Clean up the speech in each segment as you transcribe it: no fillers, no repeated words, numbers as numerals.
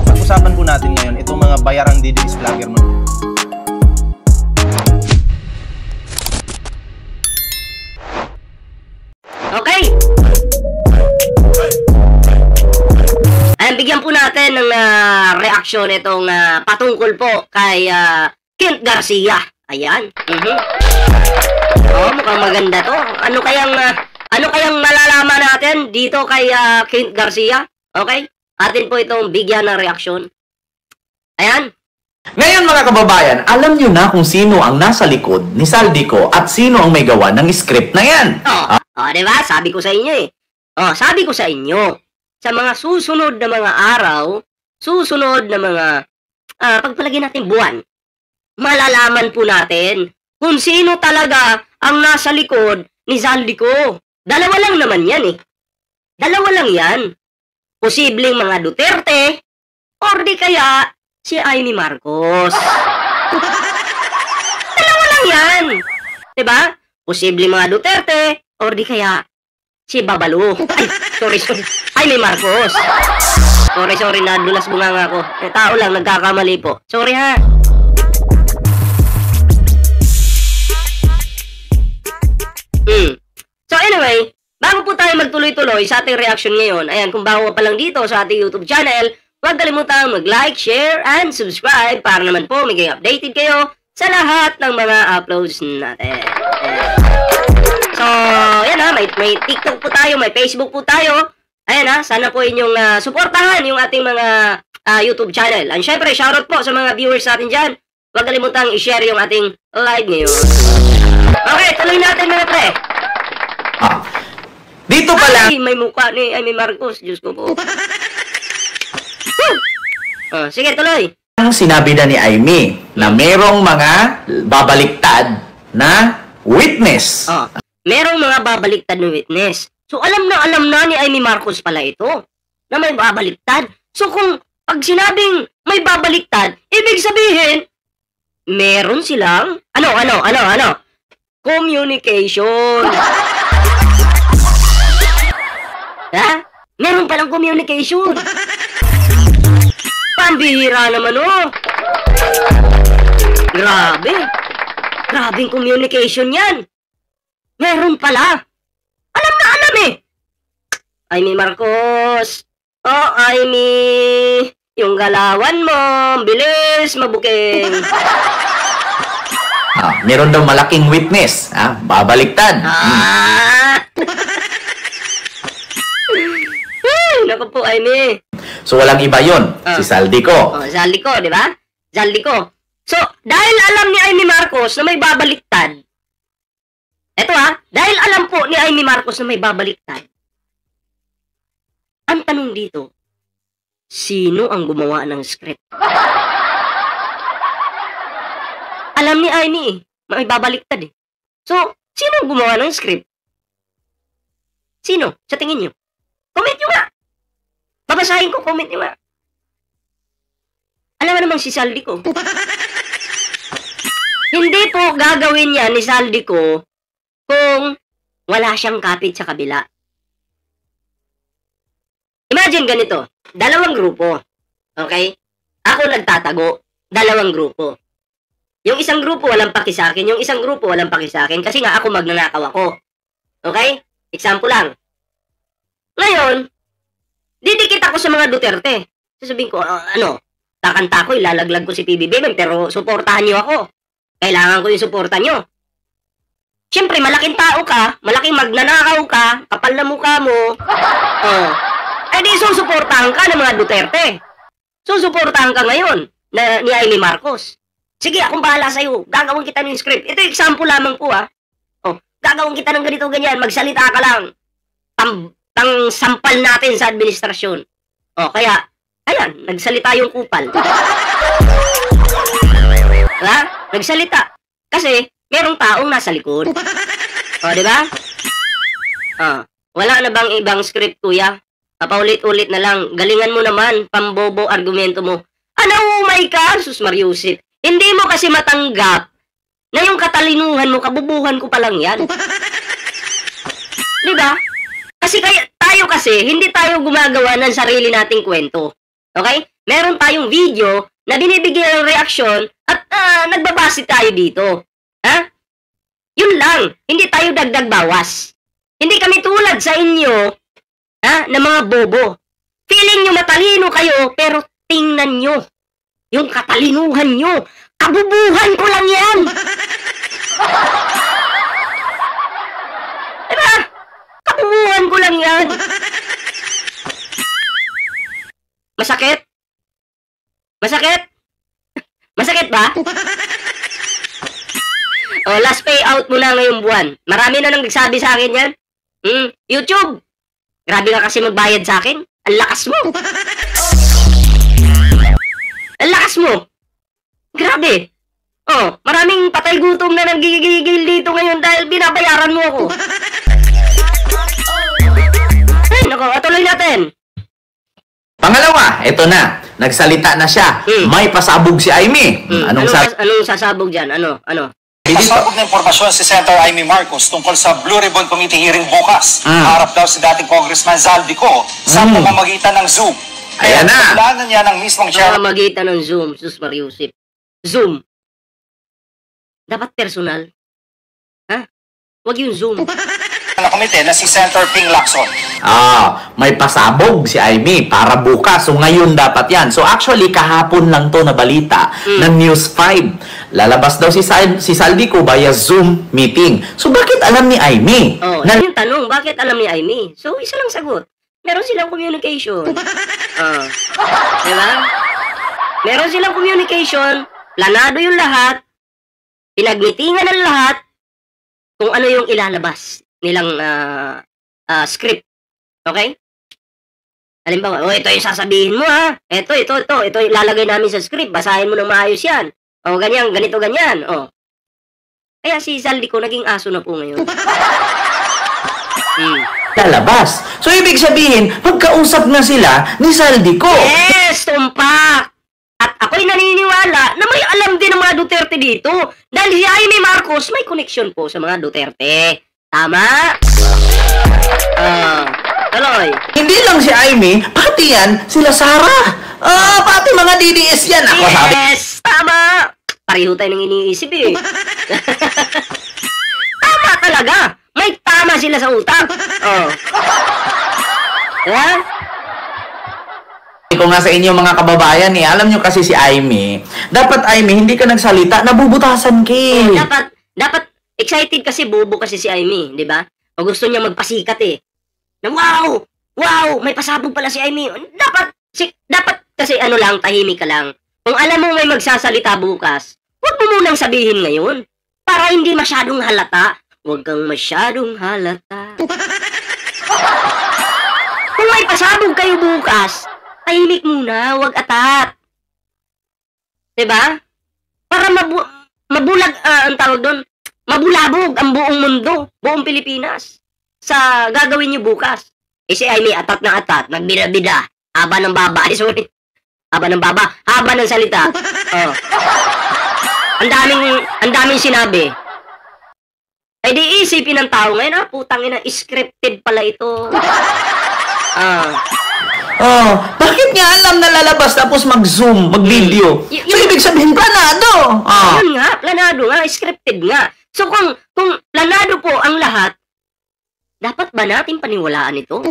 Pag-usapan po natin ngayon itong mga bayarang DDS vlogger mo. Okay. Ayan, bigyan po natin ng reaksyon itong patungkol po kay Kent Garcia. Ayan. Oh, mukhang maganda to. Ano kayang malalaman natin dito kay Kent Garcia? Okay? Atin po itong bigyan ng reaksyon. Ayan. Ngayon mga kababayan, alam nyo na kung sino ang nasa likod ni Saldico at sino ang may gawa ng script na yan. Diba? Sabi ko sa inyo eh. Sabi ko sa inyo, sa mga susunod na mga araw, susunod na mga pagpalagay natin buwan, malalaman po natin kung sino talaga ang nasa likod ni Saldico. Dalawa lang naman yan eh. Dalawa lang yan. Posibleng mga Duterte or di kaya si Amy Marcos. Dalawa lang yan. Diba? Posibleng mga Duterte or di kaya si Babalu. Ay, sorry. Amy Marcos. Sorry, nadulas bunganga ko. Tao lang, nagkakamali po. Sorry ha. So anyway, bago po tayo magtuloy-tuloy sa ating reaction ngayon, ayan, kung bago pa lang dito sa ating YouTube channel, huwag kalimutang mag-like, share, and subscribe para naman po maging updated kayo sa lahat ng mga uploads natin. So, ayan ha, may TikTok po tayo, may Facebook po tayo. Ayan ha, sana po inyong suportahan yung ating mga YouTube channel. And syempre, shoutout po sa mga viewers natin dyan. Huwag kalimutang i-share yung ating live ngayon. Okay, tuloy natin mga pre. Dito pa lang. Ay, may mukha ni Amy Marcos. Diyos ko po. Sige, tuloy. Ang sinabi na ni Amy na merong mga babaliktad na witness. Merong mga babaliktad na witness. So, alam na ni Amy Marcos pala ito na may babaliktad. So, kung pag sinabing may babaliktad, ibig sabihin, meron silang, communication. Ha? Meron palang communication. Pambihira naman, oh. Grabing communication yan. Meron pala. Alam eh. Amy Marcos. Amy. Yung galawan mo, bilis, mabuking. Meron daw malaking witness. Babaliktad. Naku po, Amy. So, walang iba yun. Si Saldico. Saldico, di ba? Saldico. So, dahil alam ni Amy Marcos na may babaliktad, dahil alam po ni Amy Marcos na may babaliktad, ang tanong dito, sino ang gumawa ng script? Alam ni Amy may babaliktad eh. So, sino ang gumawa ng script? Sino? Sa tingin nyo? Comment nyo nga. Babasahin ko, comment nyo nga. Alam mo naman si Saldico. Hindi po gagawin yan ni Saldico kung wala siyang kapit sa kabila. Imagine ganito, dalawang grupo. Okay? Ako nagtatago, dalawang grupo. Yung isang grupo walang paki sa akin, yung isang grupo walang paki sa akin kasi nga ako magnanakaw ako. Okay? Example lang. Ngayon, didikit ako sa mga Duterte. Sasabihin ko, kakanta ko, ilalaglag ko si PBBM, pero suportahan nyo ako. Kailangan ko yung suporta nyo. Siyempre, malaking tao ka, malaking magnanakaw ka, kapal na mukha mo. Di susuportahan ka ng mga Duterte. Susuportahan ka ngayon ni Amy Marcos. Sige, akong bahala sa'yo. Gagawin kita ng script. Ito example lamang po, gagawin kita ng ganito, ganyan. Magsalita ka lang. Pang sampal natin sa administrasyon. Kaya, ayan, nagsalita yung kupal. Nagsalita. Kasi, merong taong nasa likod. Di ba? Wala na bang ibang script, kuya? Paulit-ulit na lang. Galingan mo naman, pambobo argumento mo. Umay ka, Sus Mariusip. Hindi mo kasi matanggap na yung katalinuhan mo, kabubuhan ko pa lang yan. Diba? Kasi kaya tayo kasi, hindi tayo gumagawa ng sarili nating kwento. Okay? Meron tayong video na binibigyan ng reaksyon at nagbabase tayo dito. Ha? Yun lang. Hindi tayo dagdag bawas. Hindi kami tulad sa inyo na mga bobo. Feeling nyo matalino kayo, pero tingnan nyo. Yung katalinuhan nyo. Kabubuhan ko lang yan. Diba? Kabubuhan ko lang yan. Masakit? Masakit? Masakit ba? Oh, last payout mo na ngayong buwan. Marami na nang nagsabi sa akin yan. YouTube. Grabe ka kasi magbayad sa akin. Ang lakas mo. Ang lakas mo. Grabe. Oh, maraming patay gutom na nagigigil dito ngayon dahil binabayaran mo ako. Ay, nako, tuloy natin. Pangalawa, eto na. Nagsalita na siya. May pasabog si Aimee. Anong sasabog dyan? Ano? Pasabog na impormasyon si Senator Aimee Marcos tungkol sa Blue Ribbon Committee hearing bukas. Harap daw si dating Congressman Zaldico sa pamamagitan ng Zoom. Ayan na. Kailangan niya ng mismong chair. Pamamagitan ng Zoom. Sus Mariusip. Zoom. Dapat personal. Ha? Huwag yung Zoom. Na komite na si Senator Ping Lacson. May pasabog si Aimee para bukas. So ngayon dapat yan. So actually kahapon lang to na balita ng News 5. Lalabas daw si Zaldico via Zoom meeting. So bakit alam ni Aimee? Yung tanong, bakit alam ni Aimee? So isa lang sagot. Meron silang communication. Diba? Meron silang communication. Planado yung lahat. Pinagmitingan ng lahat kung ano yung ilalabas nilang script. Okay? Halimbawa, ito yung sasabihin mo ha. Ito ilalagay namin sa script. Basahin mo ng maayos yan. Ganito, ganyan. Kaya si Zaldico naging aso na po ngayon. Lalabas. So ibig sabihin, magkausap na sila ni Zaldico. Yes, tumpak! At ako'y naniniwala na may alam din ng mga Duterte dito. Dahil si Aimee Marcos may connection po sa mga Duterte. Tama? Tuloy. Hindi lang si Aimee, pati yan, sila Sara. Pati mga DDS yan. Ako sabi. Yes, tama. Pareho tayo nang iniisip eh. Tama talaga. May tama sila sa utak. Diba? Ko nga sa inyo mga kababayan alam nyo kasi si Aimee, dapat Aimee, hindi ka nagsalita, nabubutasan ka eh. Dapat excited kasi, bobo kasi si Aimee, di ba? O gusto niya magpasikat eh. Na wow, may pasabog pala si Aimee. Dapat kasi tahimik ka lang. Kung alam mo may magsasalita bukas, huwag mo munang sabihin ngayon. Para hindi masyadong halata. Huwag kang masyadong halata. Kung may pasabog kayo bukas, tahimik muna, huwag atat. Diba? Para mabulag, ang tawag doon, mabulabog ang buong mundo, buong Pilipinas, sa gagawin niyo bukas. Si Aimee, atat na atat, nagbida-bida, haba ng baba, haba ng salita. Ang daming sinabi. Ay di isipin ng tao ngayon, putang ina, scripted pala ito. Bakit niya alam na lalabas tapos mag-zoom, mag-video? So, ibig sabihin, planado. Yun nga, planado nga, scripted nga. So, kung planado po ang lahat, dapat ba natin paniwalaan ito?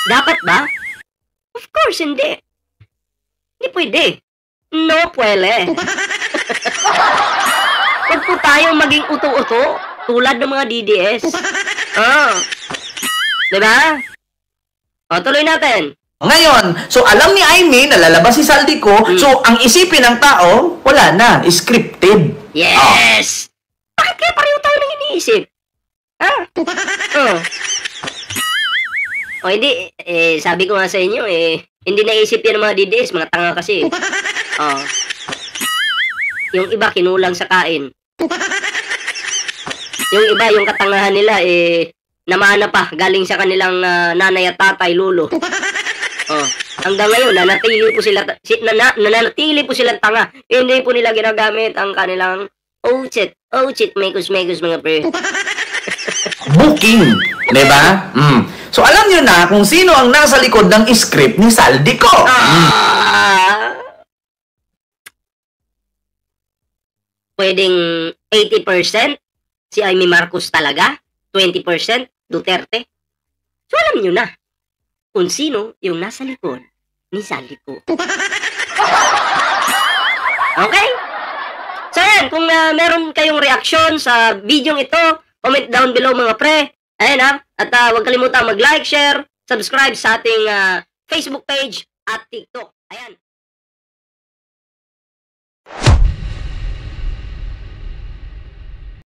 Dapat ba? Of course, hindi. Hindi pwede. No pwede. Huwag po tayong maging uto-uto tulad ng mga DDS. Diba? Tuloy natin. Ngayon, so alam ni Aimee na lalabas si Zaldico, so ang isipin ng tao, wala na, scripted. Yes! Bakit kaya pareho tayo nang iniisip? Hindi, sabi ko nga sa inyo, hindi naisip yan ng mga DDS, mga tanga kasi. Yung iba, kinulang sa kain. Yung iba, yung katangahan nila, namana pa, galing sa kanilang nanay at tatay, lolo. Hanggang ngayon, nananatili po silang tanga. Hindi po nila ginagamit ang kanilang, oh shit, mekus, mga pre. booking. Diba? So, alam nyo na kung sino ang nasa likod ng script ni Saldico. Pwedeng 80% si Amy Marcos talaga, 20% Duterte. So, alam nyo na kung sino yung nasa likod ni Saldico. Okay? So, yan. Kung meron kayong reaksyon sa video ito, comment down below mga pre. Ayan ha. At huwag kalimutan mag-like, share, subscribe sa ating Facebook page at TikTok. Ayan.